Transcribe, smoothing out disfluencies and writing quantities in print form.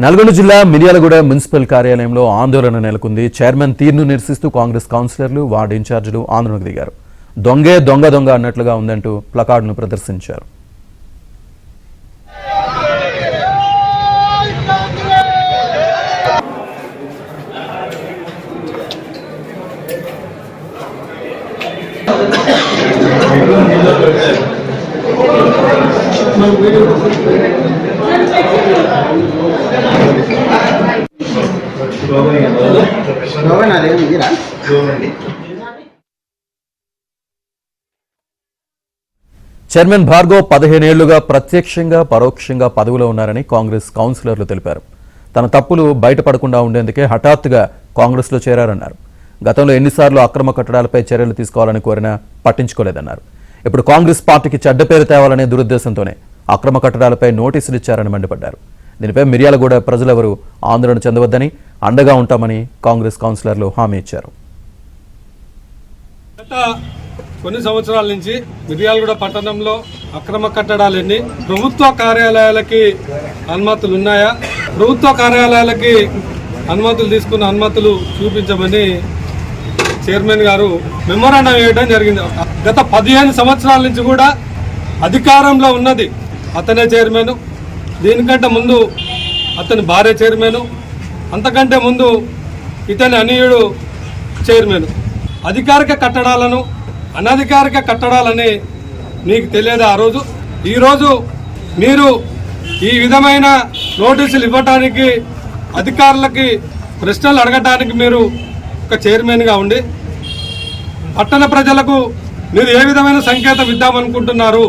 నల్గొండ జిల్లా మిర్యాలగూడ మున్సిపల్ కార్యాలయంలో ఆందోళన నెలకొంది. చైర్మన్ తీరును నిరసిస్తూ కాంగ్రెస్ కౌన్సిలర్లు, వార్డు ఇన్ఛార్జీలు ఆందోళనకు దిగారు. దొంగే దొంగ దొంగ అన్నట్లుగా ఉందంటూ ప్లకార్డును ప్రదర్శించారు. చైర్మన్ భార్గవ్ 15 ఏళ్లుగా ప్రత్యక్షంగా పరోక్షంగా పదవిలో ఉన్నారని కాంగ్రెస్ కౌన్సిలర్లు తెలిపారు. తన తప్పులు బయటపడకుండా ఉండేందుకే హఠాత్తుగా కాంగ్రెస్లో చేరారన్నారు. గతంలో ఎన్నిసార్లు అక్రమ కట్టడాలపై చర్యలు తీసుకోవాలని కోరినా పట్టించుకోలేదన్నారు. ఇప్పుడు కాంగ్రెస్ పార్టీకి చెడ్డ పేరు తేవాలనే దురుద్దేశంతోనే అక్రమ కట్టడాలపై నోటీసులు ఇచ్చారని మండిపడ్డారు. దీనిపై మిర్యాలగూడ ప్రజలెవరూ ఆందోళన చెందవద్దని, అండగా ఉంటామని కాంగ్రెస్ కౌన్సిలర్లు హామీ ఇచ్చారు. కొన్ని సంవత్సరాల నుంచి మిర్యాలగూడ పట్టణంలో అక్రమ కట్టడాలన్నీ ప్రభుత్వ కార్యాలయాలకి అనుమతులు ఉన్నాయా, ప్రభుత్వ కార్యాలయాలకి అనుమతులు తీసుకున్న అనుమతులు చూపించమని చైర్మన్ గారు మెమోరాండం వేయడం జరిగింది. గత 15 సంవత్సరాల నుంచి కూడా అధికారంలో ఉన్నది అతనే చైర్మన్. దీనికంటే ముందు అతని భార్య చైర్మన్, అంతకంటే ముందు ఇతని అనియుడు చైర్మన్. అధికారిక కట్టడాలను, అనధికారిక కట్టడాలని మీకు తెలియదు ఆ రోజు. ఈరోజు మీరు ఈ విధమైన నోటీసులు ఇవ్వటానికి, అధికారులకి ప్రశ్నలు అడగటానికి మీరు ఒక చైర్మన్గా ఉండి పట్టణ ప్రజలకు మీరు ఏ విధమైన సంకేతం ఇద్దామనుకుంటున్నారు?